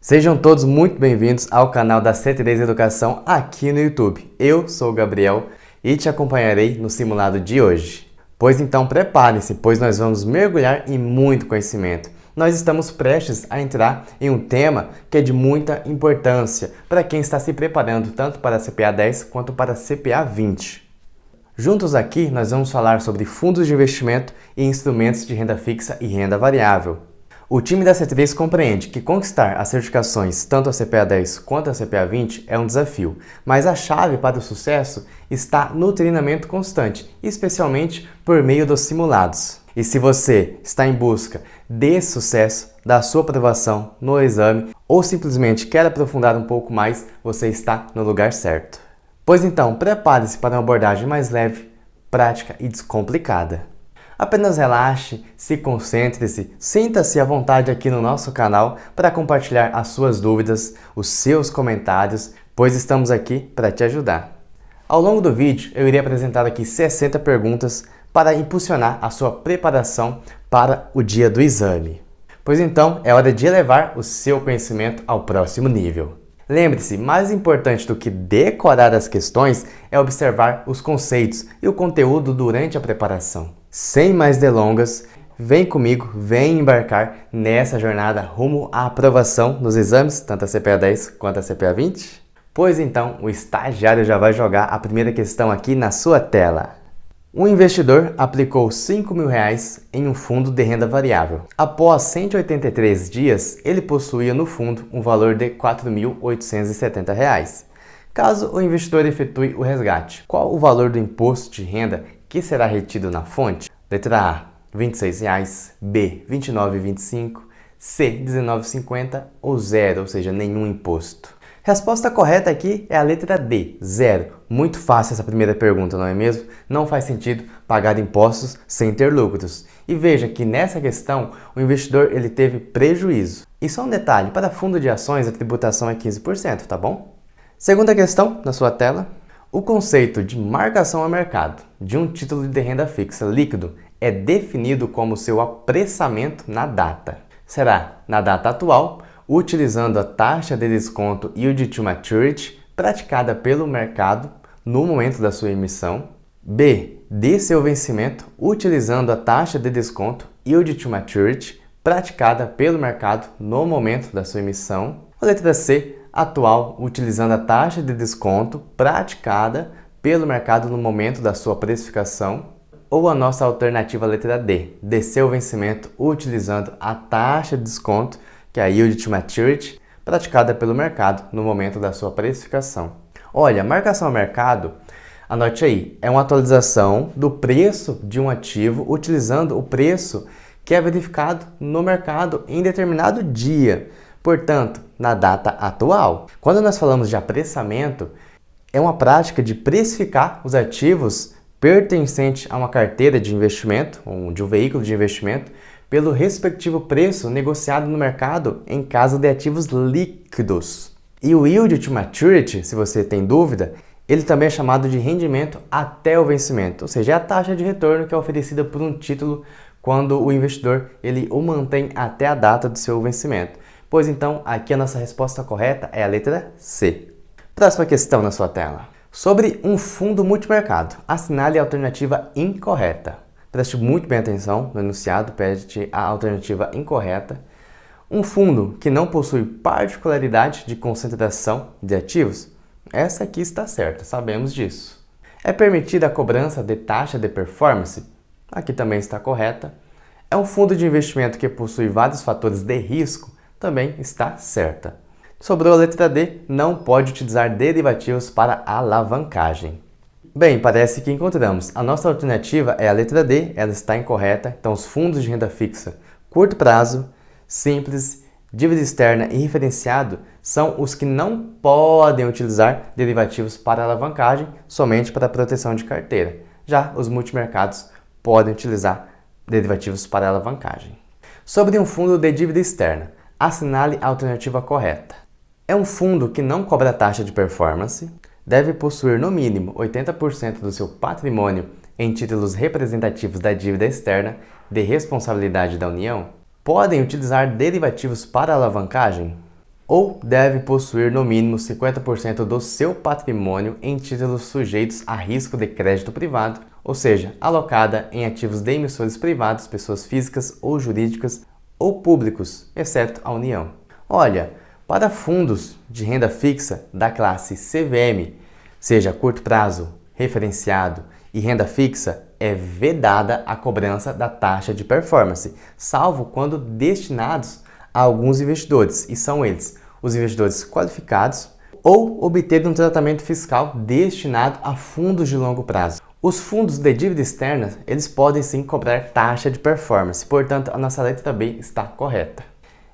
Sejam todos muito bem-vindos ao canal da C3 Educação aqui no YouTube. Eu sou o Gabriel e te acompanharei no simulado de hoje. Pois então preparem-se, pois nós vamos mergulhar em muito conhecimento. Nós estamos prestes a entrar em um tema que é de muita importância para quem está se preparando tanto para a CPA 10 quanto para a CPA 20. Juntos aqui nós vamos falar sobre fundos de investimento e instrumentos de renda fixa e renda variável. O time da C3 compreende que conquistar as certificações tanto a CPA 10 quanto a CPA 20 é um desafio, mas a chave para o sucesso está no treinamento constante, especialmente por meio dos simulados. E se você está em busca desse sucesso, da sua aprovação no exame ou simplesmente quer aprofundar um pouco mais, você está no lugar certo. Pois então, prepare-se para uma abordagem mais leve, prática e descomplicada. Apenas relaxe, se concentre-se, sinta-se à vontade aqui no nosso canal para compartilhar as suas dúvidas, os seus comentários, pois estamos aqui para te ajudar. Ao longo do vídeo, eu irei apresentar aqui 60 perguntas para impulsionar a sua preparação para o dia do exame. Pois então, é hora de elevar o seu conhecimento ao próximo nível. Lembre-se, mais importante do que decorar as questões é observar os conceitos e o conteúdo durante a preparação. Sem mais delongas, vem comigo, vem embarcar nessa jornada rumo à aprovação nos exames, tanto a CPA 10 quanto a CPA 20? Pois então, o estagiário já vai jogar a primeira questão aqui na sua tela. Um investidor aplicou R$5.000 em um fundo de renda variável. Após 183 dias, ele possuía no fundo um valor de R$4.870. Caso o investidor efetue o resgate, qual o valor do imposto de renda que será retido na fonte? Letra A, R$26, B, R$29,25, C, R$19,50 ou zero, ou seja, nenhum imposto. Resposta correta aqui é a letra D, zero. Muito fácil essa primeira pergunta, não é mesmo? Não faz sentido pagar impostos sem ter lucros. E veja que nessa questão o investidor ele teve prejuízo. E só um detalhe, para fundo de ações a tributação é 15%, tá bom? Segunda questão na sua tela. O conceito de marcação a mercado de um título de renda fixa líquido é definido como seu apressamento na data. Será na data atual, utilizando a taxa de desconto Yield to Maturity praticada pelo mercado no momento da sua emissão. B, de seu vencimento, utilizando a taxa de desconto Yield to Maturity praticada pelo mercado no momento da sua emissão. A letra C, atual, utilizando a taxa de desconto praticada pelo mercado no momento da sua precificação. Ou a nossa alternativa letra D, de seu vencimento, utilizando a taxa de desconto, que é a Yield to Maturity, praticada pelo mercado no momento da sua precificação. Olha, marcação a mercado, anote aí, é uma atualização do preço de um ativo utilizando o preço que é verificado no mercado em determinado dia, portanto, na data atual. Quando nós falamos de apressamento, é uma prática de precificar os ativos pertencentes a uma carteira de investimento, ou de um veículo de investimento, pelo respectivo preço negociado no mercado em caso de ativos líquidos. E o Yield to Maturity, se você tem dúvida, ele também é chamado de rendimento até o vencimento, ou seja, é a taxa de retorno que é oferecida por um título quando o investidor ele o mantém até a data do seu vencimento. Pois então, aqui a nossa resposta correta é a letra C. Próxima questão na sua tela. Sobre um fundo multimercado, assinale a alternativa incorreta. Preste muito bem atenção no enunciado, pede a alternativa incorreta. Um fundo que não possui particularidade de concentração de ativos? Essa aqui está certa, sabemos disso. É permitida a cobrança de taxa de performance? Aqui também está correta. É um fundo de investimento que possui vários fatores de risco? Também está certa. Sobrou a letra D, não pode utilizar derivativos para alavancagem. Bem, parece que encontramos. A nossa alternativa é a letra D, ela está incorreta. Então, os fundos de renda fixa curto prazo, simples, dívida externa e referenciado são os que não podem utilizar derivativos para alavancagem, somente para proteção de carteira. Já os multimercados podem utilizar derivativos para alavancagem. Sobre um fundo de dívida externa, assinale a alternativa correta. É um fundo que não cobra taxa de performance, deve possuir no mínimo 80% do seu patrimônio em títulos representativos da dívida externa de responsabilidade da União, podem utilizar derivativos para alavancagem? ou deve possuir no mínimo 50% do seu patrimônio em títulos sujeitos a risco de crédito privado, ou seja, alocada em ativos de emissores privados, pessoas físicas ou jurídicas ou públicos, exceto a União. Olha, para fundos de renda fixa da classe CVM, seja curto prazo, referenciado e renda fixa, é vedada a cobrança da taxa de performance, salvo quando destinados a alguns investidores, e são eles os investidores qualificados ou obter um tratamento fiscal destinado a fundos de longo prazo. Os fundos de dívida externa, eles podem sim cobrar taxa de performance, portanto a nossa letra B está correta.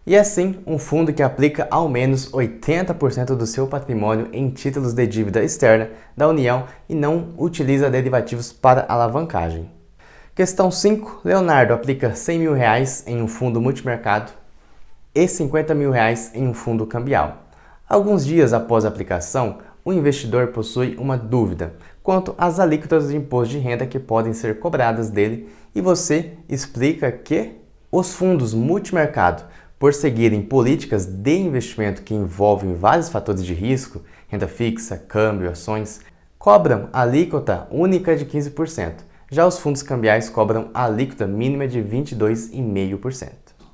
E assim, um fundo que aplica ao menos 80% do seu patrimônio em títulos de dívida externa da União e não utiliza derivativos para alavancagem. Questão 5. Leonardo aplica R$100 mil em um fundo multimercado e R$50 mil em um fundo cambial. Alguns dias após a aplicação, o investidor possui uma dúvida quanto às alíquotas de imposto de renda que podem ser cobradas dele e você explica que os fundos multimercado, por seguirem políticas de investimento que envolvem vários fatores de risco, renda fixa, câmbio, ações, cobram alíquota única de 15%. Já os fundos cambiais cobram a alíquota mínima de 22,5%.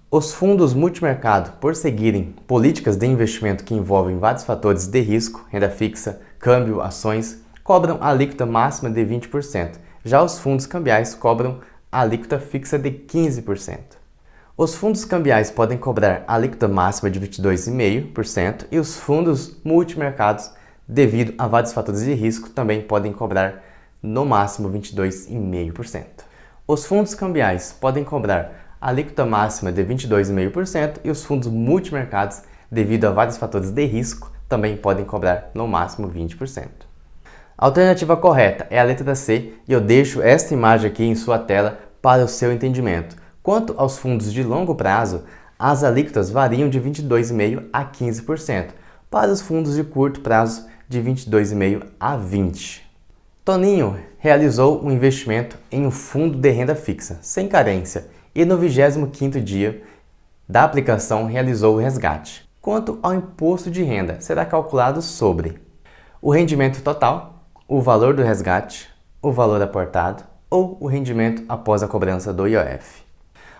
Os fundos multimercado, por seguirem políticas de investimento que envolvem vários fatores de risco, renda fixa, câmbio, ações, cobram a alíquota máxima de 20%. Já os fundos cambiais cobram a alíquota fixa de 15%. Os fundos cambiais podem cobrar a alíquota máxima de 22,5% e os fundos multimercados, devido a vários fatores de risco, também podem cobrar no máximo 22,5%. Os fundos cambiais podem cobrar a alíquota máxima de 22,5% e os fundos multimercados, devido a vários fatores de risco, também podem cobrar no máximo 20%. A alternativa correta é a letra C e eu deixo esta imagem aqui em sua tela para o seu entendimento. Quanto aos fundos de longo prazo, as alíquotas variam de 22,5% a 15%, para os fundos de curto prazo de 22,5% a 20%. Toninho realizou um investimento em um fundo de renda fixa, sem carência, e no 25º dia da aplicação realizou o resgate. Quanto ao imposto de renda, será calculado sobre o rendimento total, o valor do resgate, o valor aportado ou o rendimento após a cobrança do IOF.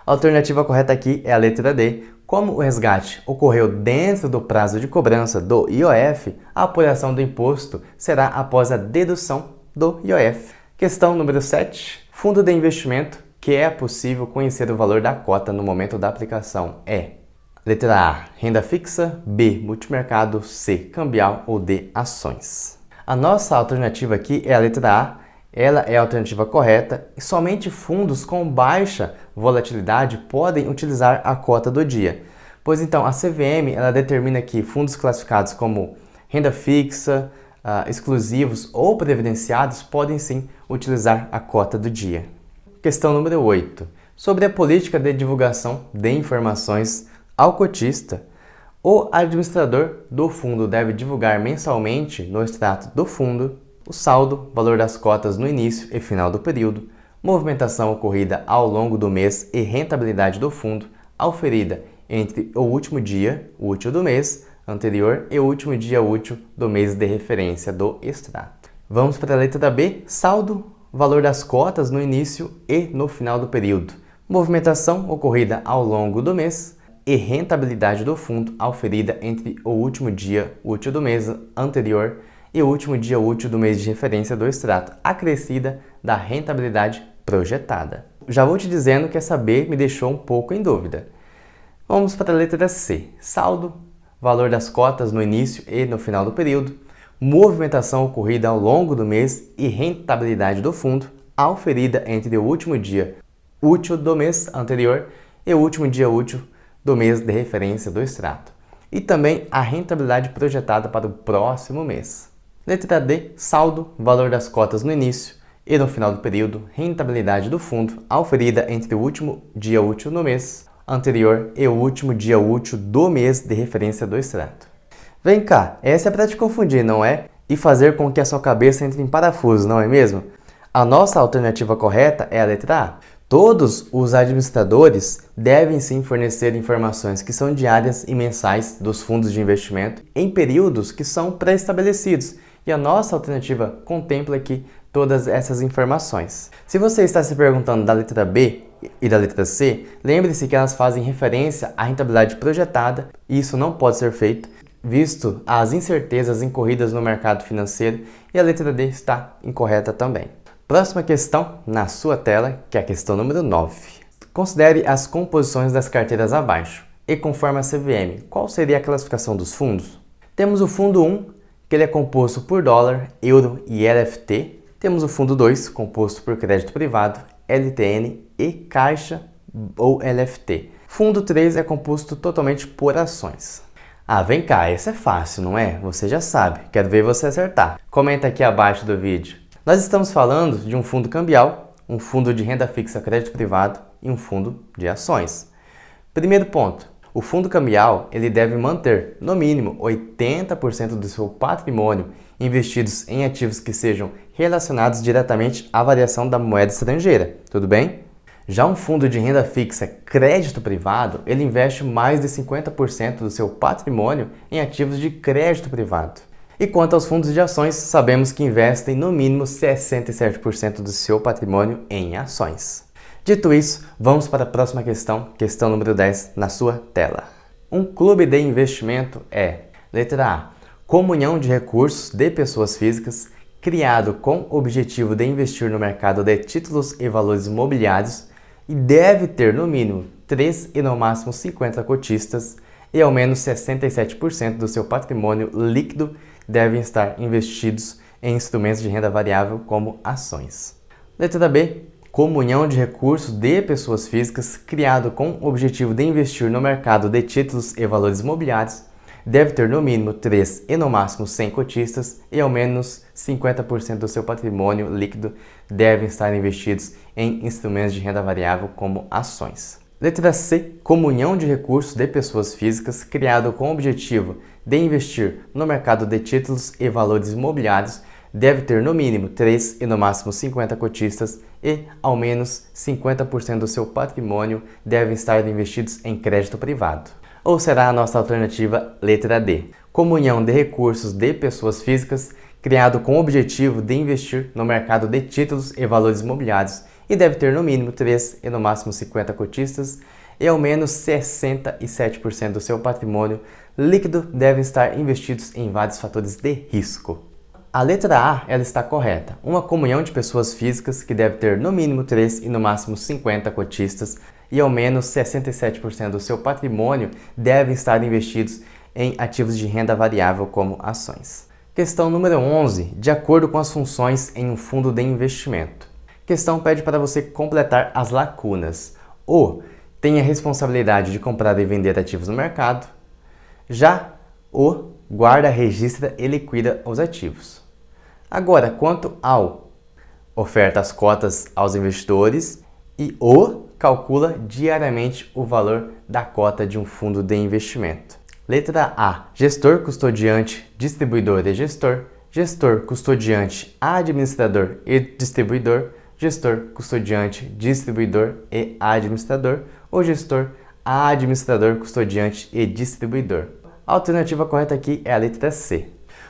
A alternativa correta aqui é a letra D. Como o resgate ocorreu dentro do prazo de cobrança do IOF, a apuração do imposto será após a dedução do IOF. Questão número 7. Fundo de investimento que é possível conhecer o valor da cota no momento da aplicação é: letra A, renda fixa, B, multimercado, C, cambial ou D, ações. A nossa alternativa aqui é a letra A, ela é a alternativa correta e somente fundos com baixa volatilidade podem utilizar a cota do dia. Pois então, a CVM ela determina que fundos classificados como renda fixa, exclusivos ou previdenciados podem sim utilizar a cota do dia. Questão número 8. Sobre a política de divulgação de informações ao cotista, o administrador do fundo deve divulgar mensalmente no extrato do fundo o saldo, valor das cotas no início e final do período, movimentação ocorrida ao longo do mês e rentabilidade do fundo, auferida entre o último dia útil do mês anterior e o último dia útil do mês de referência do extrato. Vamos para a letra B, saldo, valor das cotas no início e no final do período, movimentação ocorrida ao longo do mês e rentabilidade do fundo auferida entre o último dia útil do mês anterior e o último dia útil do mês de referência do extrato, acrescida da rentabilidade projetada. Já vou te dizendo que essa B me deixou um pouco em dúvida. Vamos para a letra C, saldo, valor das cotas no início e no final do período, movimentação ocorrida ao longo do mês e rentabilidade do fundo, auferida entre o último dia útil do mês anterior e o último dia útil do mês de referência do extrato, e também a rentabilidade projetada para o próximo mês. Letra D, saldo, valor das cotas no início e no final do período, rentabilidade do fundo, auferida entre o último dia útil do mês anterior e o último dia útil do mês de referência do extrato. Vem cá, essa é para te confundir, não é? E fazer com que a sua cabeça entre em parafuso, não é mesmo? A nossa alternativa correta é a letra A. Todos os administradores devem sim fornecer informações que são diárias e mensais dos fundos de investimento em períodos que são pré-estabelecidos, e a nossa alternativa contempla aqui todas essas informações. Se você está se perguntando da letra B e da letra C, lembre-se que elas fazem referência à rentabilidade projetada, e isso não pode ser feito, visto as incertezas incorridas no mercado financeiro, e a letra D está incorreta também. Próxima questão na sua tela, que é a questão número 9. Considere as composições das carteiras abaixo e conforme a CVM, qual seria a classificação dos fundos? Temos o fundo 1, que ele é composto por dólar, euro e LFT. Temos o fundo 2, composto por crédito privado, LTN e caixa ou LFT. Fundo 3 é composto totalmente por ações. Ah, vem cá, esse é fácil, não é? Você já sabe, quero ver você acertar. Comenta aqui abaixo do vídeo. Nós estamos falando de um fundo cambial, um fundo de renda fixa crédito privado e um fundo de ações. Primeiro ponto, o fundo cambial ele deve manter, no mínimo, 80% do seu patrimônio investidos em ativos que sejam relacionados diretamente à variação da moeda estrangeira, tudo bem? Já um fundo de renda fixa crédito privado, ele investe mais de 50% do seu patrimônio em ativos de crédito privado. E quanto aos fundos de ações, sabemos que investem no mínimo 67% do seu patrimônio em ações. Dito isso, vamos para a próxima questão, questão número 10 na sua tela. Um clube de investimento é, letra A, comunhão de recursos de pessoas físicas, criado com o objetivo de investir no mercado de títulos e valores imobiliários e deve ter no mínimo 3 e no máximo 50 cotistas e ao menos 67% do seu patrimônio líquido devem estar investidos em instrumentos de renda variável como ações. Letra B. Comunhão de recursos de pessoas físicas criado com o objetivo de investir no mercado de títulos e valores imobiliários deve ter no mínimo 3 e no máximo 100 cotistas e ao menos 50% do seu patrimônio líquido devem estar investidos em instrumentos de renda variável como ações. Letra C. Comunhão de recursos de pessoas físicas criado com o objetivo de investir no mercado de títulos e valores imobiliários deve ter no mínimo 3 e no máximo 50 cotistas e ao menos 50% do seu patrimônio devem estar investidos em crédito privado. Ou será a nossa alternativa letra D. Comunhão de recursos de pessoas físicas criado com o objetivo de investir no mercado de títulos e valores imobiliários e deve ter no mínimo 3 e no máximo 50 cotistas e ao menos 67% do seu patrimônio líquido devem estar investidos em vários fatores de risco. A letra A ela está correta. Uma comunhão de pessoas físicas que deve ter no mínimo 3 e no máximo 50 cotistas e ao menos 67% do seu patrimônio devem estar investidos em ativos de renda variável como ações. Questão número 11. De acordo com as funções em um fundo de investimento. Questão pede para você completar as lacunas. O tem a responsabilidade de comprar e vender ativos no mercado. Já o guarda, registra e liquida os ativos. Agora, quanto ao oferta as cotas aos investidores e o calcula diariamente o valor da cota de um fundo de investimento. Letra A. Gestor, custodiante, distribuidor e gestor. Gestor, custodiante, administrador e distribuidor. Gestor, custodiante, distribuidor e administrador. Ou gestor, administrador, custodiante e distribuidor. A alternativa correta aqui é a letra C.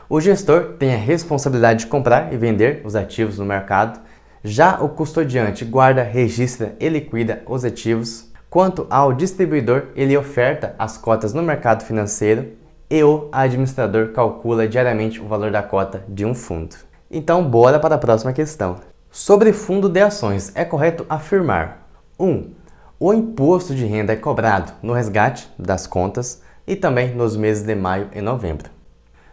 O gestor tem a responsabilidade de comprar e vender os ativos no mercado. Já o custodiante guarda, registra e liquida os ativos. Quanto ao distribuidor, ele oferta as cotas no mercado financeiro e o administrador calcula diariamente o valor da cota de um fundo. Então, bora para a próxima questão. Sobre fundo de ações, é correto afirmar 1. O imposto de renda é cobrado no resgate das contas e também nos meses de maio e novembro.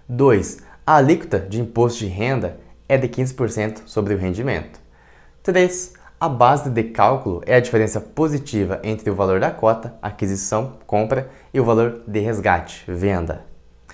2. A alíquota de imposto de renda é de 15% sobre o rendimento. 3. A base de cálculo é a diferença positiva entre o valor da cota, aquisição, compra, e o valor de resgate, venda.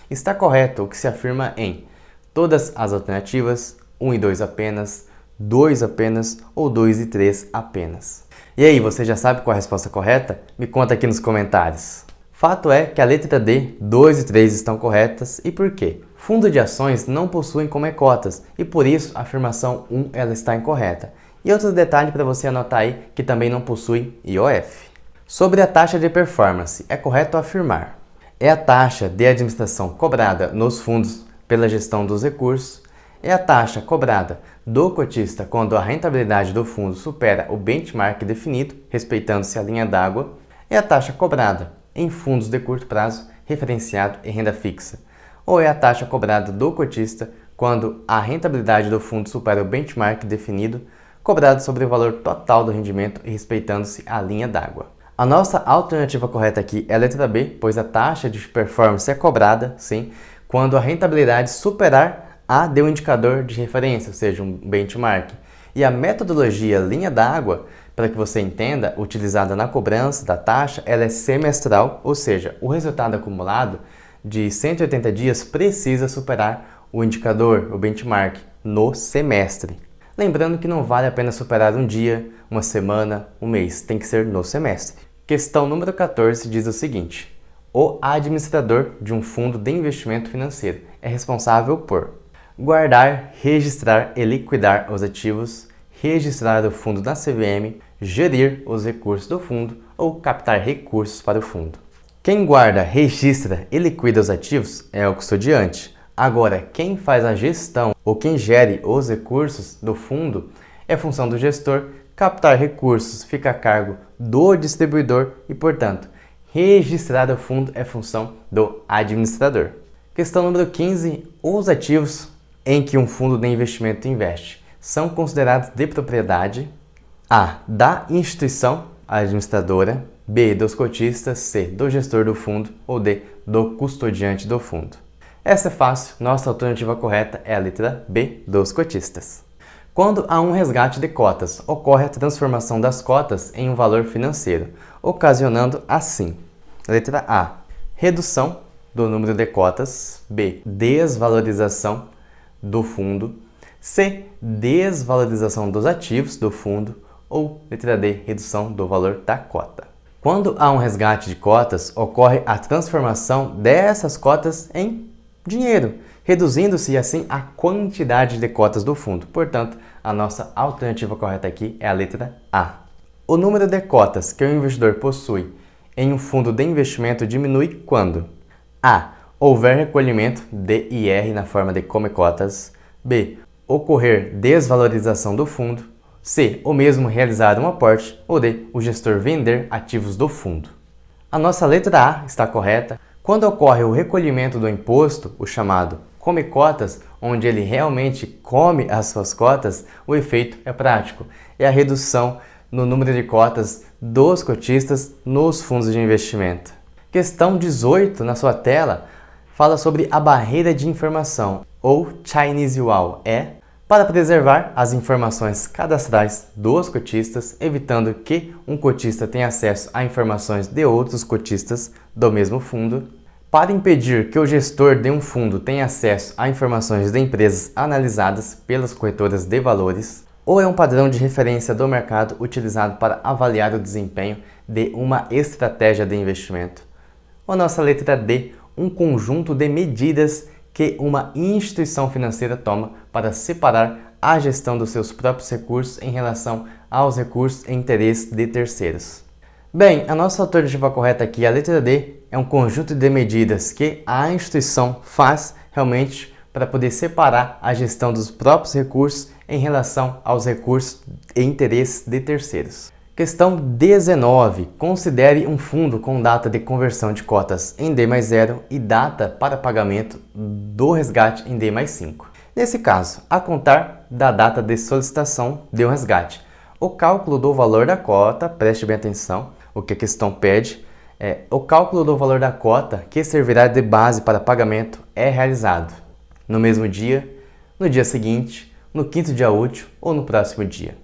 Está correto o que se afirma em todas as alternativas, 1 e 2 apenas, 2 apenas ou 2 e 3 apenas. E aí, você já sabe qual é a resposta correta? Me conta aqui nos comentários. Fato é que a letra D, 2 e 3 estão corretas. E por quê? Fundo de ações não possuem como cotas e por isso a afirmação 1 ela está incorreta. E outro detalhe para você anotar aí, que também não possui IOF. Sobre a taxa de performance, é correto afirmar: é a taxa de administração cobrada nos fundos pela gestão dos recursos, é a taxa cobrada do cotista quando a rentabilidade do fundo supera o benchmark definido, respeitando-se a linha d'água, é a taxa cobrada em fundos de curto prazo, referenciado em renda fixa, ou é a taxa cobrada do cotista quando a rentabilidade do fundo supera o benchmark definido, cobrado sobre o valor total do rendimento e respeitando-se a linha d'água. A nossa alternativa correta aqui é a letra B, pois a taxa de performance é cobrada, sim, quando a rentabilidade superar a de um indicador de referência, ou seja, um benchmark. E a metodologia linha d'água, para que você entenda, utilizada na cobrança da taxa, ela é semestral, ou seja, o resultado acumulado de 180 dias precisa superar o indicador, o benchmark, no semestre. Lembrando que não vale a pena superar um dia, uma semana, um mês, tem que ser no semestre. Questão número 14 diz o seguinte: o administrador de um fundo de investimento financeiro é responsável por guardar, registrar e liquidar os ativos, registrar o fundo na CVM, gerir os recursos do fundo ou captar recursos para o fundo. Quem guarda, registra e liquida os ativos é o custodiante. Agora, quem faz a gestão ou quem gere os recursos do fundo é função do gestor. Captar recursos fica a cargo do distribuidor e, portanto, registrar o fundo é função do administrador. Questão número 15. Os ativos em que um fundo de investimento investe são considerados de propriedade A. da instituição administradora, B. dos cotistas, C. do gestor do fundo ou D. do custodiante do fundo. Essa é fácil, nossa alternativa correta é a letra B, dos cotistas. Quando há um resgate de cotas, ocorre a transformação das cotas em um valor financeiro, ocasionando assim: letra A, redução do número de cotas, B, desvalorização do fundo, C, desvalorização dos ativos do fundo ou letra D, redução do valor da cota. Quando há um resgate de cotas, ocorre a transformação dessas cotas em dinheiro, reduzindo-se assim a quantidade de cotas do fundo. Portanto, a nossa alternativa correta aqui é a letra A. O número de cotas que o investidor possui em um fundo de investimento diminui quando A. houver recolhimento de IR na forma de come-cotas, B. ocorrer desvalorização do fundo, C. ou mesmo realizar um aporte, ou D. o gestor vender ativos do fundo. A nossa letra A está correta. Quando ocorre o recolhimento do imposto, o chamado come-cotas, onde ele realmente come as suas cotas, o efeito é prático. É a redução no número de cotas dos cotistas nos fundos de investimento. Questão 18 na sua tela fala sobre a barreira de informação, ou Chinese Wall, para preservar as informações cadastrais dos cotistas, evitando que um cotista tenha acesso a informações de outros cotistas do mesmo fundo, para impedir que o gestor de um fundo tenha acesso a informações de empresas analisadas pelas corretoras de valores, ou é um padrão de referência do mercado utilizado para avaliar o desempenho de uma estratégia de investimento. Ou nossa letra D, um conjunto de medidas que uma instituição financeira toma para separar a gestão dos seus próprios recursos em relação aos recursos em interesse de terceiros. Bem, a nossa alternativa correta aqui, a letra D, é um conjunto de medidas que a instituição faz realmente para poder separar a gestão dos próprios recursos em relação aos recursos em interesse de terceiros. Questão 19. Considere um fundo com data de conversão de cotas em D+0 e data para pagamento do resgate em D+5. Nesse caso, a contar da data de solicitação de um resgate. O cálculo do valor da cota, preste bem atenção, o que a questão pede, o cálculo do valor da cota que servirá de base para pagamento é realizado no mesmo dia, no dia seguinte, no quinto dia útil ou no próximo dia.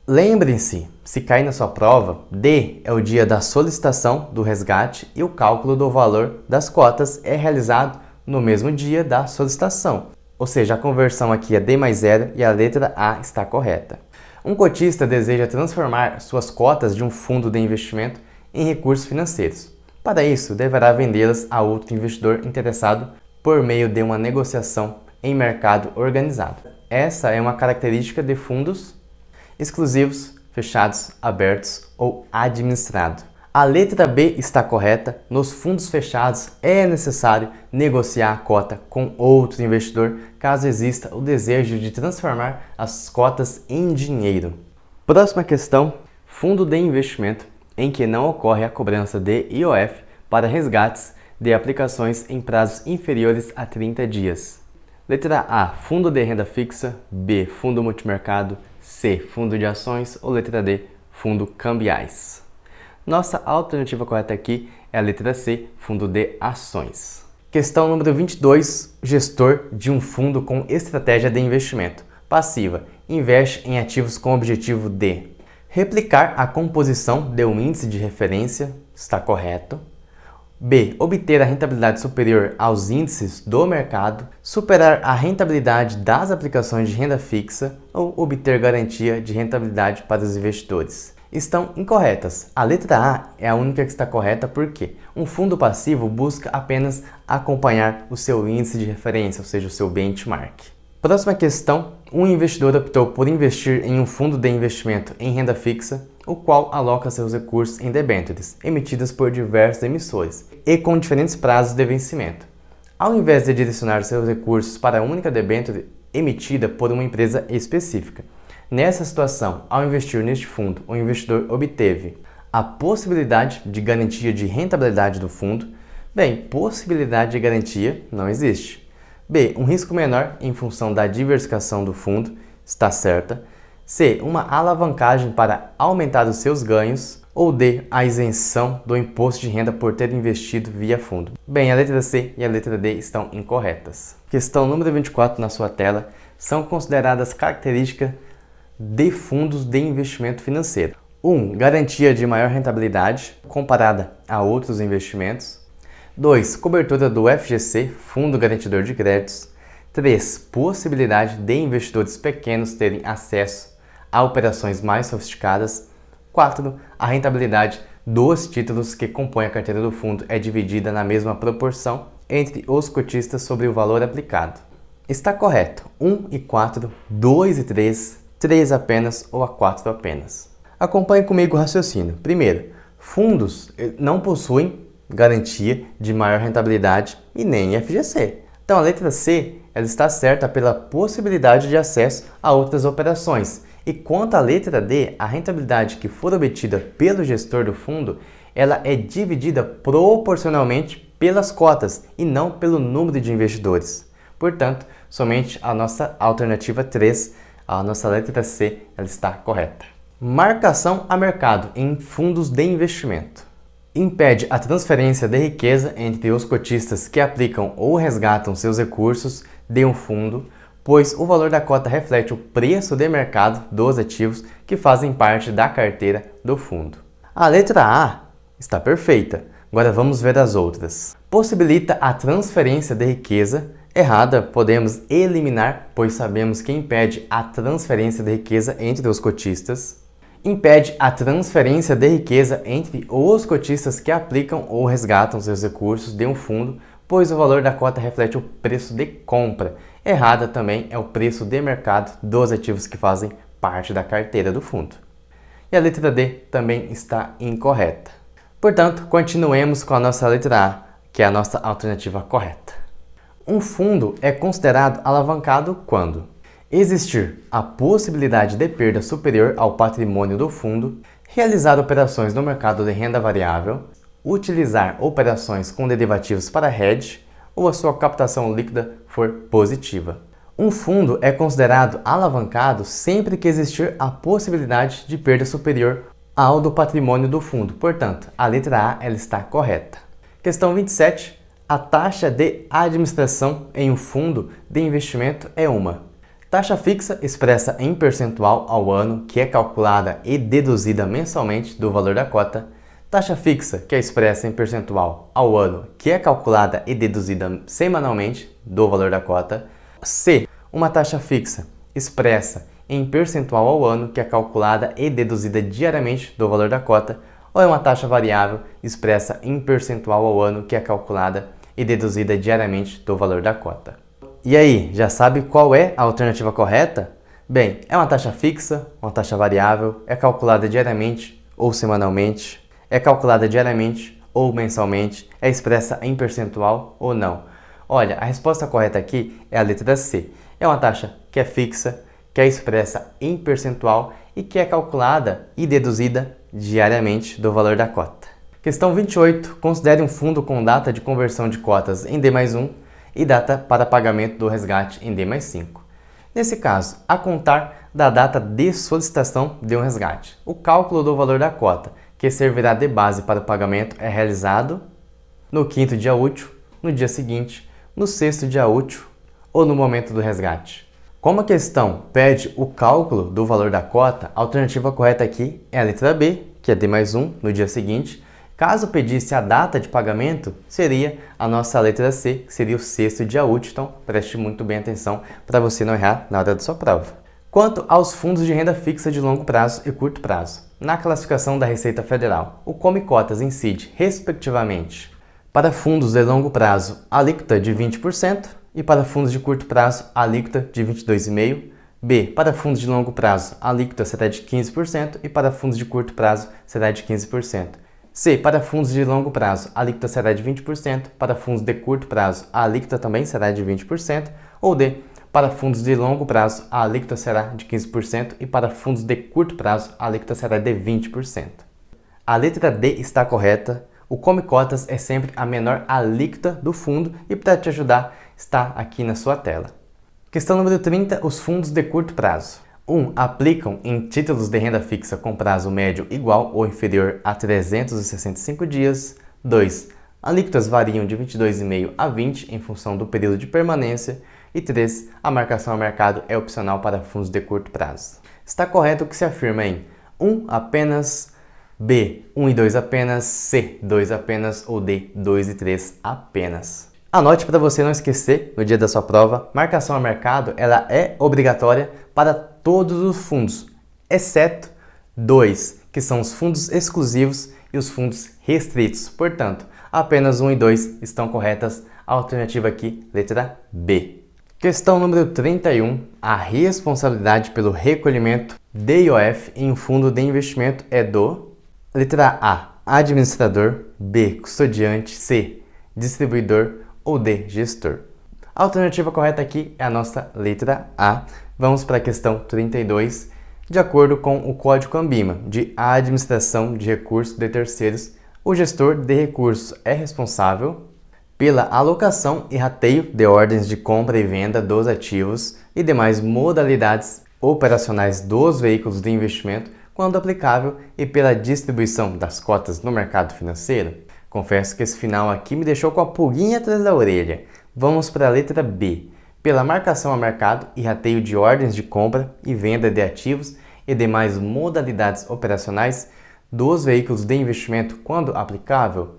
Lembrem-se, se cair na sua prova, D é o dia da solicitação do resgate e o cálculo do valor das cotas é realizado no mesmo dia da solicitação. Ou seja, a conversão aqui é D+0 e a letra A está correta. Um cotista deseja transformar suas cotas de um fundo de investimento em recursos financeiros. Para isso, deverá vendê-las a outro investidor interessado por meio de uma negociação em mercado organizado. Essa é uma característica de fundos exclusivos, fechados, abertos ou administrado. A letra B está correta. Nos fundos fechados é necessário negociar a cota com outro investidor caso exista o desejo de transformar as cotas em dinheiro. Próxima questão: fundo de investimento em que não ocorre a cobrança de IOF para resgates de aplicações em prazos inferiores a 30 dias. Letra A, fundo de renda fixa. B, fundo multimercado. C, fundo de ações. Ou letra D, fundo cambiais. Nossa alternativa correta aqui é a letra C, fundo de ações. Questão número 22, gestor de um fundo com estratégia de investimento passiva investe em ativos com o objetivo de replicar a composição de um índice de referência, está correto. B, obter a rentabilidade superior aos índices do mercado, superar a rentabilidade das aplicações de renda fixa ou obter garantia de rentabilidade para os investidores. Estão incorretas. A letra A é a única que está correta porque um fundo passivo busca apenas acompanhar o seu índice de referência, ou seja, o seu benchmark. Próxima questão. Um investidor optou por investir em um fundo de investimento em renda fixa, o qual aloca seus recursos em debêntures emitidas por diversos emissores e com diferentes prazos de vencimento. Ao invés de direcionar seus recursos para a única debênture emitida por uma empresa específica. Nessa situação, ao investir neste fundo, o investidor obteve a possibilidade de garantia de rentabilidade do fundo. Bem, possibilidade de garantia não existe. B, um risco menor em função da diversificação do fundo, está certa. C, uma alavancagem para aumentar os seus ganhos. Ou D, a isenção do imposto de renda por ter investido via fundo. Bem, a letra C e a letra D estão incorretas. Questão número 24 na sua tela. São consideradas características de fundos de investimento financeiro. 1. Garantia de maior rentabilidade comparada a outros investimentos. 2. Cobertura do FGC, Fundo Garantidor de Créditos. 3. Possibilidade de investidores pequenos terem acesso a operações mais sofisticadas. 4. A rentabilidade dos títulos que compõem a carteira do fundo é dividida na mesma proporção entre os cotistas sobre o valor aplicado. Está correto. 1 e 4, 2 e 3 apenas ou a 4 apenas. Acompanhe comigo o raciocínio. Primeiro, fundos não possuem garantia de maior rentabilidade e nem FGC. Então a letra C ela está certa pela possibilidade de acesso a outras operações. E quanto à letra D, a rentabilidade que for obtida pelo gestor do fundo, ela é dividida proporcionalmente pelas cotas e não pelo número de investidores. Portanto, somente a nossa alternativa 3, a nossa letra C, ela está correta. Marcação a mercado em fundos de investimento. Impede a transferência de riqueza entre os cotistas que aplicam ou resgatam seus recursos de um fundo, pois o valor da cota reflete o preço de mercado dos ativos que fazem parte da carteira do fundo. A letra A está perfeita. Agora vamos ver as outras. Possibilita a transferência de riqueza. Errada, podemos eliminar, pois sabemos que impede a transferência de riqueza entre os cotistas. Impede a transferência de riqueza entre os cotistas que aplicam ou resgatam seus recursos de um fundo, pois o valor da cota reflete o preço de compra. Errada também é o preço de mercado dos ativos que fazem parte da carteira do fundo. E a letra D também está incorreta. Portanto, continuemos com a nossa letra A, que é a nossa alternativa correta. Um fundo é considerado alavancado quando existir a possibilidade de perda superior ao patrimônio do fundo, realizar operações no mercado de renda variável, utilizar operações com derivativos para hedge ou a sua captação líquida for positiva. Um fundo é considerado alavancado sempre que existir a possibilidade de perda superior ao do patrimônio do fundo. Portanto, a letra A ela está correta. Questão 27. A taxa de administração em um fundo de investimento é uma taxa fixa expressa em percentual ao ano, que é calculada e deduzida mensalmente do valor da cota. Taxa fixa, que é expressa em percentual ao ano, que é calculada e deduzida semanalmente do valor da cota. C. Uma taxa fixa expressa em percentual ao ano, que é calculada e deduzida diariamente do valor da cota. Ou é uma taxa variável expressa em percentual ao ano, que é calculada e deduzida diariamente do valor da cota. E aí, já sabe qual é a alternativa correta? Bem, é uma taxa fixa, uma taxa variável, é calculada diariamente ou semanalmente, é calculada diariamente ou mensalmente, é expressa em percentual ou não? Olha, a resposta correta aqui é a letra C. É uma taxa que é fixa, que é expressa em percentual e que é calculada e deduzida diariamente do valor da cota. Questão 28. Considere um fundo com data de conversão de cotas em D+1 e data para pagamento do resgate em D+5. Nesse caso, a contar da data de solicitação de um resgate. O cálculo do valor da cota, que servirá de base para o pagamento, é realizado no 5º dia útil, no dia seguinte, no 6º dia útil ou no momento do resgate. Como a questão pede o cálculo do valor da cota, a alternativa correta aqui é a letra B, que é D+1 no dia seguinte. Caso pedisse a data de pagamento, seria a nossa letra C, que seria o 6º dia útil. Então, preste muito bem atenção para você não errar na hora da sua prova. Quanto aos fundos de renda fixa de longo prazo e curto prazo, na classificação da Receita Federal, o Come Cotas incide, respectivamente, para fundos de longo prazo, alíquota de 20%, e para fundos de curto prazo, alíquota de 22,5%. B. Para fundos de longo prazo, a alíquota será de 15% e para fundos de curto prazo será de 15%. C. Para fundos de longo prazo, a alíquota será de 20%, para fundos de curto prazo, a alíquota também será de 20%. Ou D. Para fundos de longo prazo, a alíquota será de 15% e para fundos de curto prazo, a alíquota será de 20%. A letra D está correta. O Come Cotas é sempre a menor alíquota do fundo e para te ajudar está aqui na sua tela. Questão número 30, os fundos de curto prazo. 1. Aplicam em títulos de renda fixa com prazo médio igual ou inferior a 365 dias. 2. Alíquotas variam de 22,5 a 20 em função do período de permanência. E 3. A marcação ao mercado é opcional para fundos de curto prazo. Está correto o que se afirma em 1 apenas, B, 1 e 2 apenas, C, 2 apenas ou D, 2 e 3 apenas. Anote para você não esquecer, no dia da sua prova, marcação a mercado ela é obrigatória para todos os fundos, exceto 2, que são os fundos exclusivos e os fundos restritos. Portanto, apenas 1 e 2 estão corretas. A alternativa aqui, letra B. Questão número 31. A responsabilidade pelo recolhimento de IOF em um fundo de investimento é do... Letra A, administrador, B, custodiante, C, distribuidor ou D, gestor. A alternativa correta aqui é a nossa letra A. Vamos para a questão 32. De acordo com o Código Anbima de Administração de Recursos de Terceiros, o gestor de recursos é responsável pela alocação e rateio de ordens de compra e venda dos ativos e demais modalidades operacionais dos veículos de investimento, quando aplicável, e pela distribuição das cotas no mercado financeiro. Confesso que esse final aqui me deixou com a pulguinha atrás da orelha. Vamos para a letra B. Pela marcação a mercado e rateio de ordens de compra e venda de ativos e demais modalidades operacionais dos veículos de investimento, quando aplicável.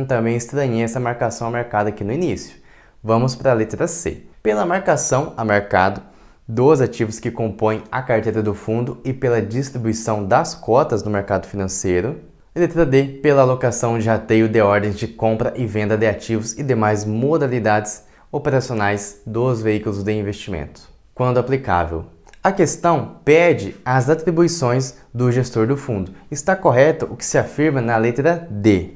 Também estranhei essa marcação a mercado aqui no início. Vamos para a letra C. Pela marcação a mercado dos ativos que compõem a carteira do fundo e pela distribuição das cotas no mercado financeiro. Letra D. Pela alocação de rateio de ordens de compra e venda de ativos e demais modalidades operacionais dos veículos de investimento, quando aplicável. A questão pede as atribuições do gestor do fundo. Está correto o que se afirma na letra D.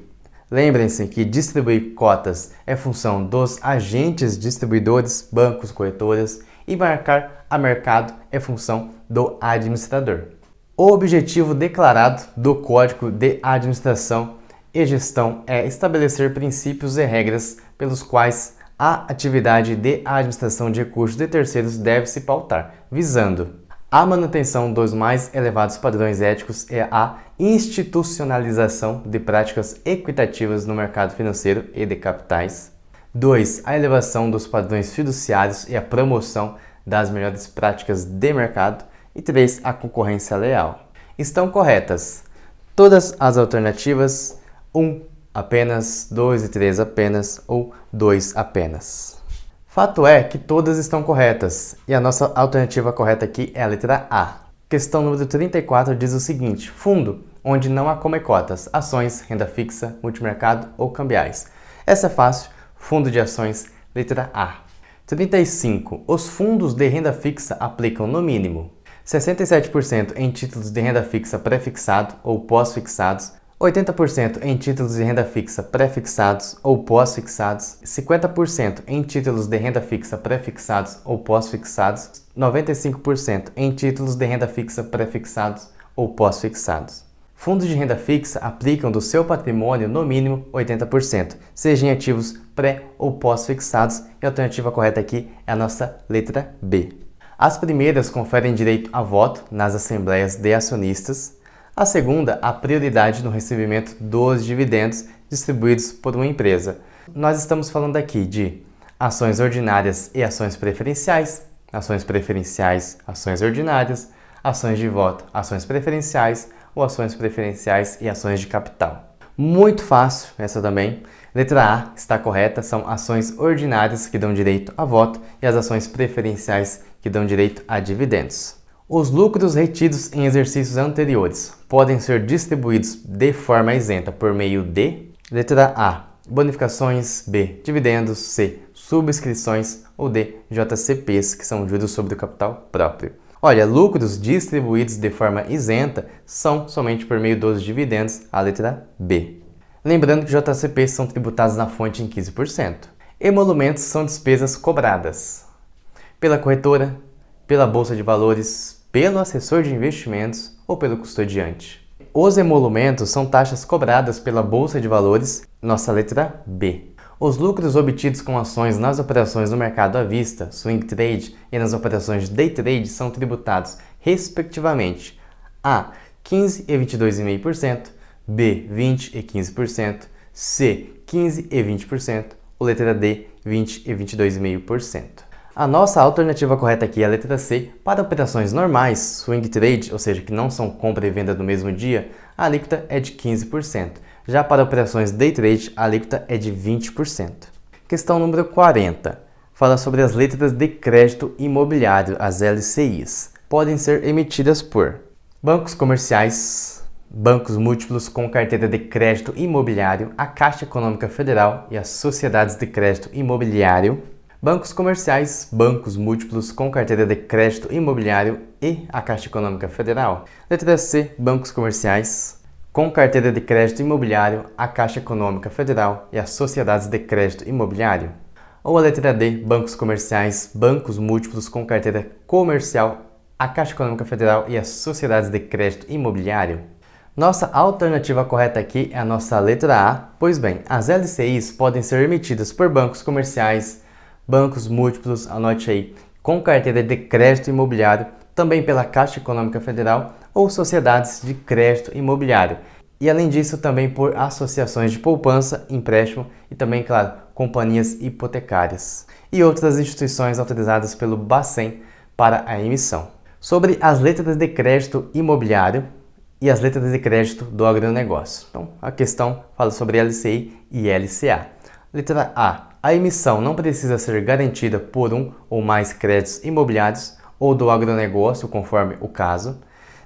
Lembrem-se que distribuir cotas é função dos agentes distribuidores, bancos, corretoras, e marcar a mercado é função do administrador. O objetivo declarado do Código de Administração e Gestão é estabelecer princípios e regras pelos quais a atividade de administração de recursos de terceiros deve se pautar, visando a manutenção dos mais elevados padrões éticos e a institucionalização de práticas equitativas no mercado financeiro e de capitais. 2. A elevação dos padrões fiduciários e a promoção das melhores práticas de mercado. E 3. A concorrência leal. Estão corretas todas as alternativas: 1 apenas, 2 e 3 apenas ou 2 apenas. Fato é que todas estão corretas e a nossa alternativa correta aqui é a letra A. Questão número 34 diz o seguinte: fundo onde não há come cotas, ações, renda fixa, multimercado ou cambiais. Essa é fácil, fundo de ações, letra A. 35. Os fundos de renda fixa aplicam no mínimo 67% em títulos de renda fixa pré-fixado ou pós-fixados, 80% em títulos de renda fixa pré-fixados ou pós-fixados, 50% em títulos de renda fixa pré-fixados ou pós-fixados, 95% em títulos de renda fixa pré-fixados ou pós-fixados. Fundos de renda fixa aplicam do seu patrimônio no mínimo 80%, seja em ativos pré ou pós-fixados, e a alternativa correta aqui é a nossa letra B. As primeiras conferem direito a voto nas assembleias de acionistas, a segunda, a prioridade no recebimento dos dividendos distribuídos por uma empresa. Nós estamos falando aqui de ações ordinárias e ações preferenciais, ações preferenciais, ações ordinárias, ações de voto, ações preferenciais ou ações preferenciais e ações de capital. Muito fácil essa também. Letra A está correta, são ações ordinárias que dão direito a voto e as ações preferenciais que dão direito a dividendos. Os lucros retidos em exercícios anteriores podem ser distribuídos de forma isenta por meio de letra A, bonificações, B, dividendos, C, subscrições ou D, JCPs, que são juros sobre o capital próprio. Olha, lucros distribuídos de forma isenta são somente por meio dos dividendos, a letra B. Lembrando que JCPs são tributados na fonte em 15%. Emolumentos são despesas cobradas pela corretora, pela bolsa de valores, pelo assessor de investimentos ou pelo custodiante. Os emolumentos são taxas cobradas pela bolsa de valores, nossa letra B. Os lucros obtidos com ações nas operações no mercado à vista, swing trade, e nas operações day trade são tributados, respectivamente, A, 15% e 22,5%, B, 20% e 15%, C, 15% e 20%, ou letra D, 20% e 22,5%. A nossa alternativa correta aqui é a letra C. Para operações normais, swing trade, ou seja, que não são compra e venda no mesmo dia, a alíquota é de 15%. Já para operações day trade, a alíquota é de 20%. Questão número 40. Fala sobre as letras de crédito imobiliário, as LCIs. Podem ser emitidas por bancos comerciais, bancos múltiplos com carteira de crédito imobiliário, a Caixa Econômica Federal e as sociedades de crédito imobiliário, bancos comerciais, bancos múltiplos com carteira de crédito imobiliário e a Caixa Econômica Federal. Letra C, bancos comerciais com carteira de crédito imobiliário, a Caixa Econômica Federal e as sociedades de crédito imobiliário. Ou a letra D, bancos comerciais, bancos múltiplos com carteira comercial, a Caixa Econômica Federal e as sociedades de crédito imobiliário. Nossa alternativa correta aqui é a nossa letra A. Pois bem, as LCIs podem ser emitidas por bancos comerciais, bancos múltiplos, anote aí, com carteira de crédito imobiliário, também pela Caixa Econômica Federal ou sociedades de crédito imobiliário. E além disso, também por associações de poupança, empréstimo e também, claro, companhias hipotecárias e outras instituições autorizadas pelo Bacen para a emissão. Sobre as letras de crédito imobiliário e as letras de crédito do agronegócio. Então, a questão fala sobre LCI e LCA. Letra A. A emissão não precisa ser garantida por um ou mais créditos imobiliários ou do agronegócio, conforme o caso.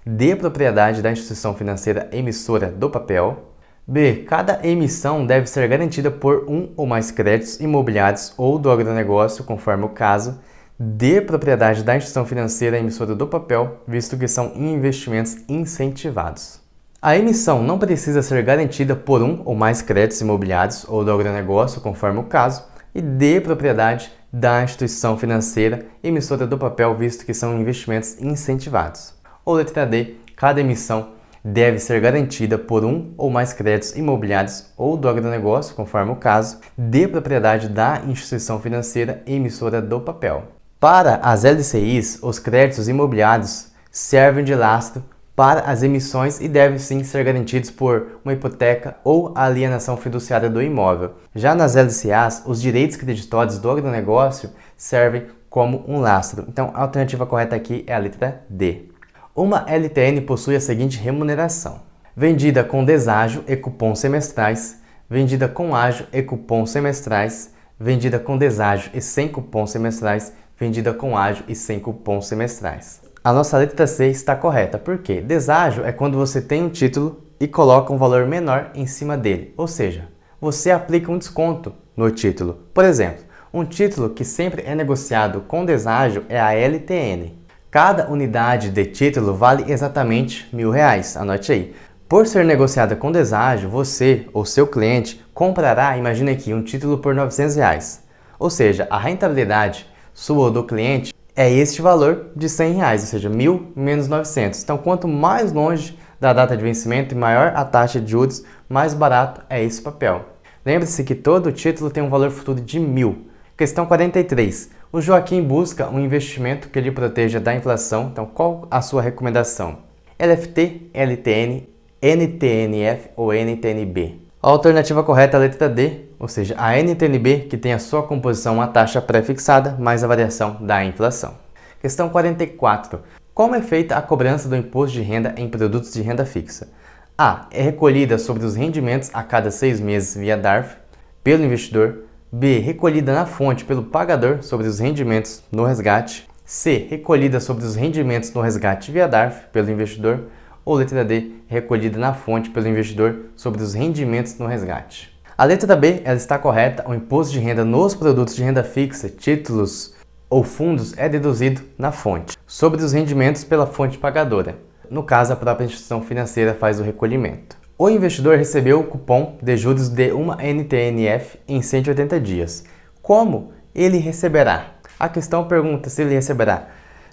D. Propriedade da instituição financeira emissora do papel. B. Cada emissão deve ser garantida por um ou mais créditos imobiliários ou do agronegócio, conforme o caso. D. Propriedade da instituição financeira emissora do papel, visto que são investimentos incentivados. A emissão não precisa ser garantida por um ou mais créditos imobiliários ou do agronegócio, conforme o caso. E D. Propriedade da instituição financeira emissora do papel, visto que são investimentos incentivados. Ou letra D. Cada emissão deve ser garantida por um ou mais créditos imobiliários ou do agronegócio, conforme o caso. D. Propriedade da instituição financeira emissora do papel. Para as LCIs, os créditos imobiliários servem de lastro para as emissões e devem sim ser garantidos por uma hipoteca ou alienação fiduciária do imóvel. Já nas LCAs, os direitos creditórios do agronegócio servem como um lastro. Então, a alternativa correta aqui é a letra D. Uma LTN possui a seguinte remuneração: vendida com deságio e cupons semestrais, vendida com ágio e cupons semestrais, vendida com deságio e sem cupons semestrais, vendida com ágio e sem cupons semestrais. A nossa letra C está correta, porque deságio é quando você tem um título e coloca um valor menor em cima dele, ou seja, você aplica um desconto no título. Por exemplo, Um título que sempre é negociado com deságio é a LTN. Cada unidade de título vale exatamente R$1.000, anote aí. Por ser negociada com deságio, você ou seu cliente comprará, imagine aqui, um título por R$900. Ou seja, a rentabilidade sua ou do cliente é este valor de R$100, ou seja, 1.000 menos 900. Então, quanto mais longe da data de vencimento e maior a taxa de juros, mais barato é esse papel. Lembre-se que todo título tem um valor futuro de 1.000. Questão 43. O Joaquim busca um investimento que lhe proteja da inflação. Então, qual a sua recomendação? LFT, LTN, NTNF ou NTNB? A alternativa correta é a letra D, ou seja, a NTNB, que tem a sua composição uma taxa pré-fixada mais a variação da inflação. Questão 44. Como é feita a cobrança do imposto de renda em produtos de renda fixa? A. É recolhida sobre os rendimentos a cada 6 meses via DARF pelo investidor. B. Recolhida na fonte pelo pagador sobre os rendimentos no resgate. C. Recolhida sobre os rendimentos no resgate via DARF pelo investidor. Ou letra D. Recolhida na fonte pelo investidor sobre os rendimentos no resgate. A letra B ela está correta. O imposto de renda nos produtos de renda fixa, títulos ou fundos é deduzido na fonte, sobre os rendimentos pela fonte pagadora. No caso, a própria instituição financeira faz o recolhimento. O investidor recebeu o cupom de juros de uma NTNF em 180 dias. Como ele receberá? A questão pergunta se ele receberá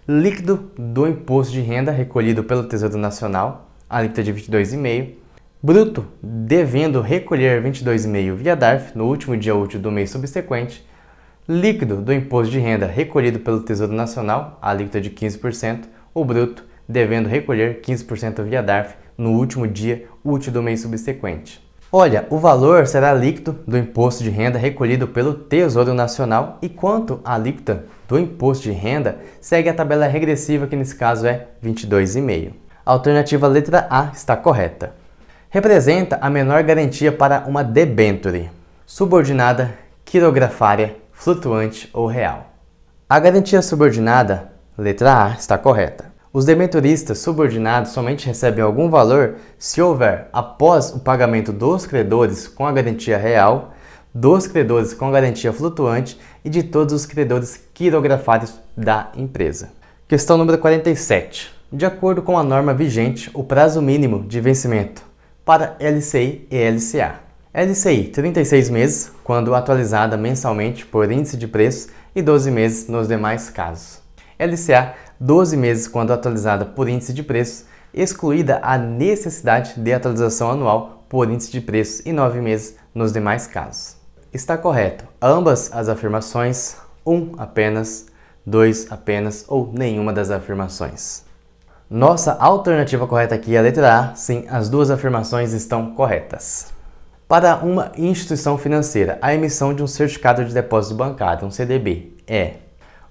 líquido do imposto de renda recolhido pelo Tesouro Nacional, alíquota de 22,5%, bruto devendo recolher 22,5% via DARF no último dia útil do mês subsequente, líquido do imposto de renda recolhido pelo Tesouro Nacional, alíquota de 15%, ou bruto devendo recolher 15% via DARF no último dia útil do mês subsequente. Olha, o valor será líquido do imposto de renda recolhido pelo Tesouro Nacional e quanto à alíquota do imposto de renda, segue a tabela regressiva que nesse caso é 22,5%. A alternativa letra A está correta. Representa a menor garantia para uma debênture, subordinada, quirografária, flutuante ou real. A garantia subordinada, letra A, está correta. Os debenturistas subordinados somente recebem algum valor se houver, após o pagamento dos credores com a garantia real, dos credores com a garantia flutuante e de todos os credores quirografários da empresa. Questão número 47. De acordo com a norma vigente, o prazo mínimo de vencimento para LCI e LCA. LCI, 36 meses, quando atualizada mensalmente por índice de preços, e 12 meses nos demais casos. LCA, 12 meses quando atualizada por índice de preços, excluída a necessidade de atualização anual por índice de preços, e 9 meses nos demais casos. Está correto ambas as afirmações, 1 apenas, 2 apenas ou nenhuma das afirmações. Nossa alternativa correta aqui é a letra A, sim, as duas afirmações estão corretas. Para uma instituição financeira, a emissão de um certificado de depósito bancário, um CDB, é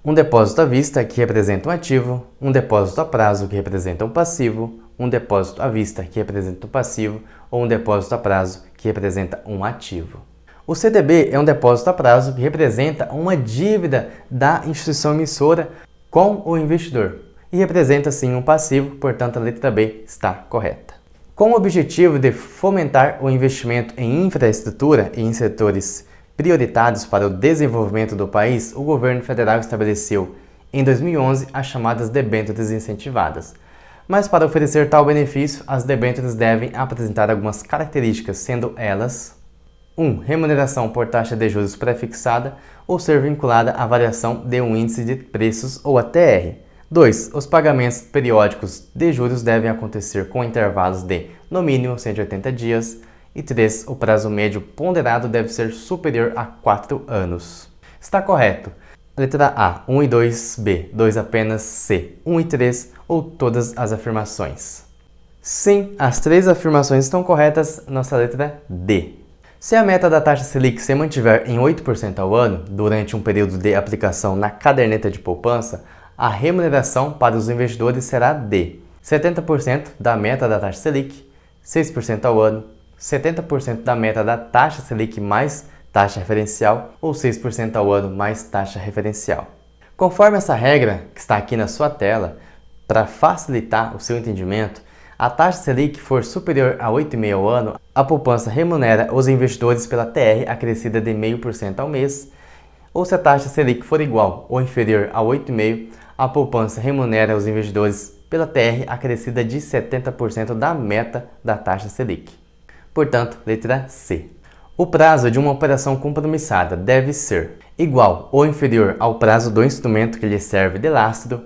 um depósito à vista, que representa um ativo, um depósito a prazo, que representa um passivo, um depósito à vista, que representa um passivo, ou um depósito a prazo, que representa um ativo. O CDB é um depósito a prazo que representa uma dívida da instituição emissora com o investidor e representa sim um passivo, portanto a letra B está correta. Com o objetivo de fomentar o investimento em infraestrutura e em setores prioritários para o desenvolvimento do país, o governo federal estabeleceu em 2011 as chamadas debêntures incentivadas. Mas para oferecer tal benefício, as debêntures devem apresentar algumas características, sendo elas: 1. Remuneração por taxa de juros pré-fixada ou ser vinculada à variação de um índice de preços ou ATR. 2. Os pagamentos periódicos de juros devem acontecer com intervalos de, no mínimo, 180 dias. E 3. O prazo médio ponderado deve ser superior a 4 anos. Está correto. Letra A, 1 e 2, B, 2 apenas, C, 1 e 3 ou todas as afirmações. Sim, as 3 afirmações estão corretas, nossa letra D. Se a meta da taxa Selic se mantiver em 8% ao ano, durante um período de aplicação na caderneta de poupança, a remuneração para os investidores será de 70% da meta da taxa Selic, 6% ao ano, 70% da meta da taxa Selic mais taxa referencial ou 6% ao ano mais taxa referencial. Conforme essa regra que está aqui na sua tela, para facilitar o seu entendimento, a taxa Selic for superior a 8,5% ao ano, a poupança remunera os investidores pela TR acrescida de 0,5% ao mês, ou se a taxa Selic for igual ou inferior a 8,5%, a poupança remunera os investidores pela TR acrescida de 70% da meta da taxa Selic. Portanto, letra C. O prazo de uma operação compromissada deve ser igual ou inferior ao prazo do instrumento que lhe serve de lastro,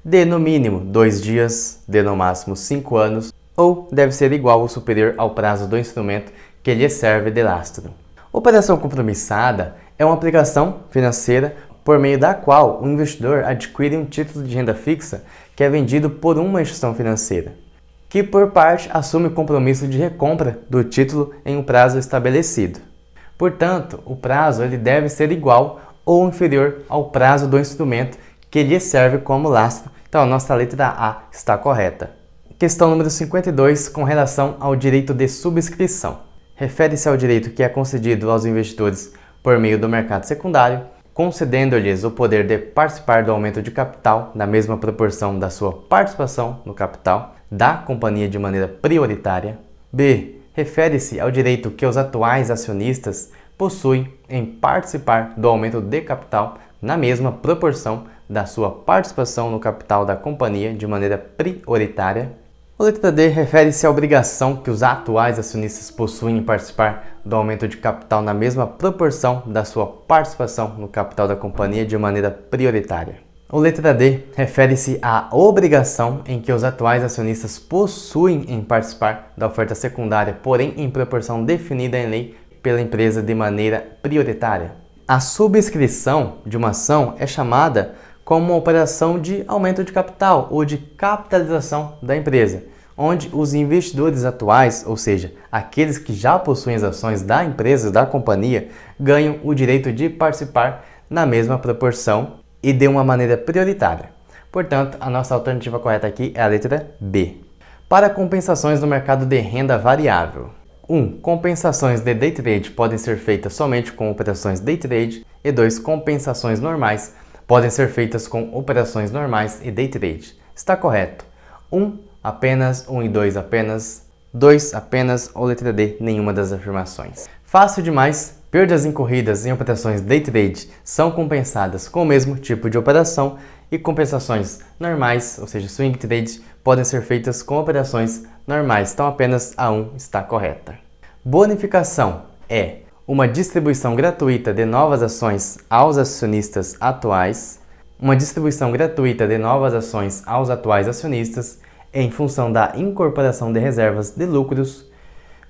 de no mínimo 2 dias, de no máximo 5 anos, ou deve ser igual ou superior ao prazo do instrumento que lhe serve de lastro. Operação compromissada é uma aplicação financeira por meio da qual o investidor adquire um título de renda fixa que é vendido por uma instituição financeira, que por parte assume o compromisso de recompra do título em um prazo estabelecido. Portanto, o prazo ele deve ser igual ou inferior ao prazo do instrumento que lhe serve como lastro. Então, a nossa letra A está correta. Questão número 52, com relação ao direito de subscrição. Refere-se ao direito que é concedido aos investidores por meio do mercado secundário, concedendo-lhes o poder de participar do aumento de capital na mesma proporção da sua participação no capital da companhia de maneira prioritária. B. Refere-se ao direito que os atuais acionistas possuem em participar do aumento de capital na mesma proporção da sua participação no capital da companhia de maneira prioritária. A letra D refere-se à obrigação que os atuais acionistas possuem em participar do aumento de capital na mesma proporção da sua participação no capital da companhia de maneira prioritária. A letra D refere-se à obrigação em que os atuais acionistas possuem em participar da oferta secundária, porém em proporção definida em lei pela empresa de maneira prioritária. A subscrição de uma ação é chamada como uma operação de aumento de capital ou de capitalização da empresa, onde os investidores atuais, ou seja, aqueles que já possuem as ações da empresa, da companhia, ganham o direito de participar na mesma proporção e de uma maneira prioritária. Portanto, a nossa alternativa correta aqui é a letra B. Para compensações no mercado de renda variável. 1. Compensações de day trade podem ser feitas somente com operações day trade. E 2. Compensações normais podem ser feitas com operações normais e day trade. Está correto. 1 apenas, 1 e 2 apenas, 2 apenas ou letra D, nenhuma das afirmações. Fácil demais. Perdas incorridas em operações day trade são compensadas com o mesmo tipo de operação e compensações normais, ou seja, swing trade, podem ser feitas com operações normais. Então apenas a 1 está correta. Bonificação é uma distribuição gratuita de novas ações aos acionistas atuais, uma distribuição gratuita de novas ações aos atuais acionistas em função da incorporação de reservas de lucros.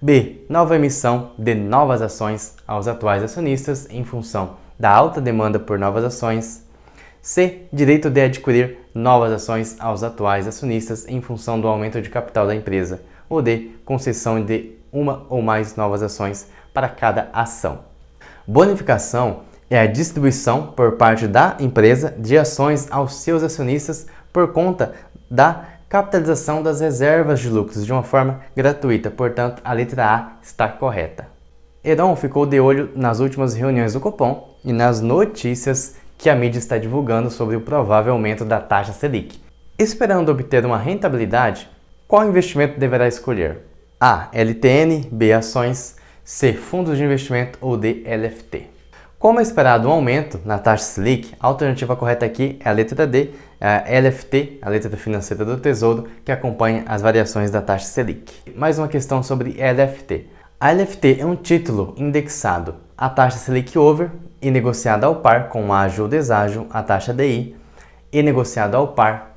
B. Nova emissão de novas ações aos atuais acionistas em função da alta demanda por novas ações. C. Direito de adquirir novas ações aos atuais acionistas em função do aumento de capital da empresa. Ou D. Concessão de uma ou mais novas ações para cada ação. Bonificação é a distribuição por parte da empresa de ações aos seus acionistas por conta da capitalização das reservas de lucros de uma forma gratuita. Portanto, a letra A está correta. Heron ficou de olho nas últimas reuniões do Copom e nas notícias que a mídia está divulgando sobre o provável aumento da taxa Selic. Esperando obter uma rentabilidade, qual investimento deverá escolher? A. LTN, B. Ações, C. Fundos de investimento ou D. LFT. Como é esperado um aumento na taxa Selic, a alternativa correta aqui é a letra D, a LFT, a letra financeira do Tesouro, que acompanha as variações da taxa Selic. Mais uma questão sobre LFT. A LFT é um título indexado à taxa Selic Over e negociado ao par com ágio ou deságio, a taxa DI, e negociado ao par,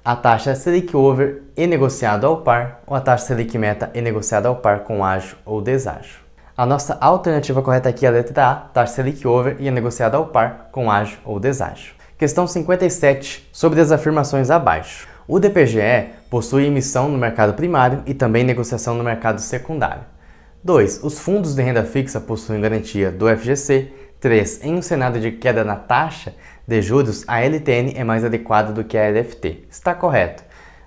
a taxa Selic Over e negociado ao par, ou a taxa Selic Meta e negociado ao par com ágio ou deságio. A nossa alternativa correta aqui é a letra A, taxa Selic Over e é negociada ao par com ágio ou deságio. Questão 57, sobre as afirmações abaixo. O DPGE possui emissão no mercado primário e também negociação no mercado secundário. 2. Os fundos de renda fixa possuem garantia do FGC. 3. Em um cenário de queda na taxa de juros, a LTN é mais adequada do que a LFT. Está correto.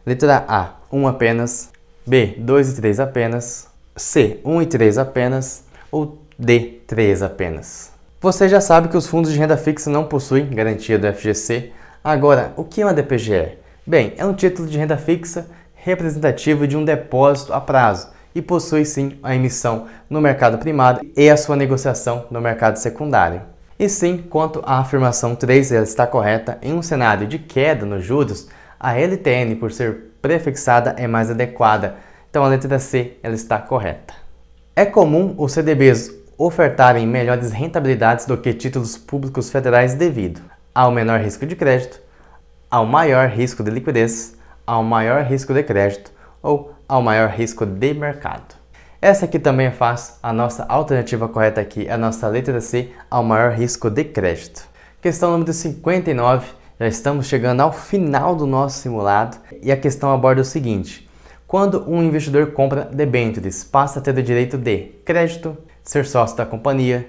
Letra A, 1 apenas. B, 2 e 3 apenas. C, 1 e 3 apenas, ou D, 3 apenas. Você já sabe que os fundos de renda fixa não possuem garantia do FGC. Agora, o que é uma DPGE? Bem, é um título de renda fixa representativo de um depósito a prazo e possui sim a emissão no mercado primário e a sua negociação no mercado secundário. E sim, quanto à afirmação 3, ela está correta. Em um cenário de queda nos juros, a LTN, por ser prefixada, é mais adequada. Então a letra C ela está correta. É comum os CDBs ofertarem melhores rentabilidades do que títulos públicos federais devido ao menor risco de crédito, ao maior risco de liquidez, ao maior risco de crédito ou ao maior risco de mercado. Essa aqui também é fácil, a nossa alternativa correta aqui é a nossa letra C, ao maior risco de crédito. Questão número 59, já estamos chegando ao final do nosso simulado e a questão aborda o seguinte: quando um investidor compra debêntures, passa a ter o direito de crédito, ser sócio da companhia,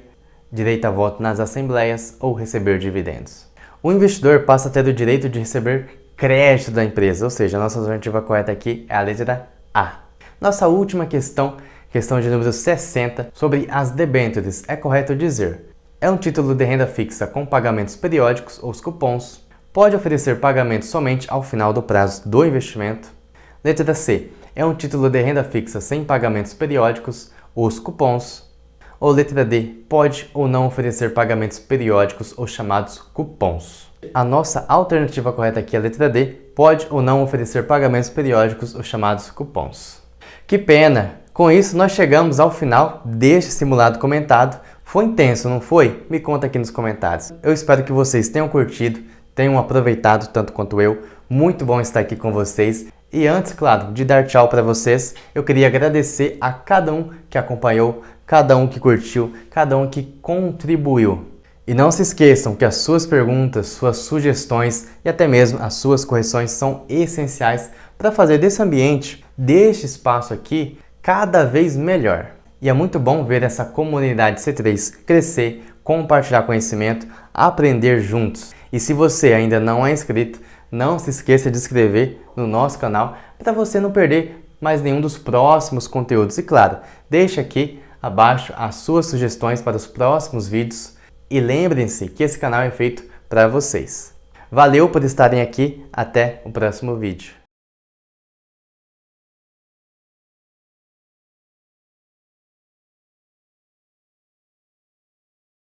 direito a voto nas assembleias ou receber dividendos. O investidor passa a ter o direito de receber crédito da empresa, ou seja, a nossa alternativa correta aqui é a letra A. Nossa última questão de número 60, sobre as debêntures, é correto dizer: é um título de renda fixa com pagamentos periódicos, ou os cupons, pode oferecer pagamento somente ao final do prazo do investimento. Letra C, é um título de renda fixa sem pagamentos periódicos, os cupons. Ou letra D, pode ou não oferecer pagamentos periódicos, os chamados cupons. A nossa alternativa correta aqui é a letra D, pode ou não oferecer pagamentos periódicos, os chamados cupons. Que pena! Com isso, nós chegamos ao final deste simulado comentado. Foi intenso, não foi? Me conta aqui nos comentários. Eu espero que vocês tenham curtido, tenham aproveitado tanto quanto eu. Muito bom estar aqui com vocês. E antes, claro, de dar tchau para vocês, eu queria agradecer a cada um que acompanhou, cada um que curtiu, cada um que contribuiu. E não se esqueçam que as suas perguntas, suas sugestões e até mesmo as suas correções são essenciais para fazer desse ambiente, deste espaço aqui, cada vez melhor. E é muito bom ver essa comunidade C3 crescer, compartilhar conhecimento, aprender juntos. E se você ainda não é inscrito, não se esqueça de se inscrever no nosso canal para você não perder mais nenhum dos próximos conteúdos. E claro, deixe aqui abaixo as suas sugestões para os próximos vídeos. E lembrem-se que esse canal é feito para vocês. Valeu por estarem aqui, até o próximo vídeo.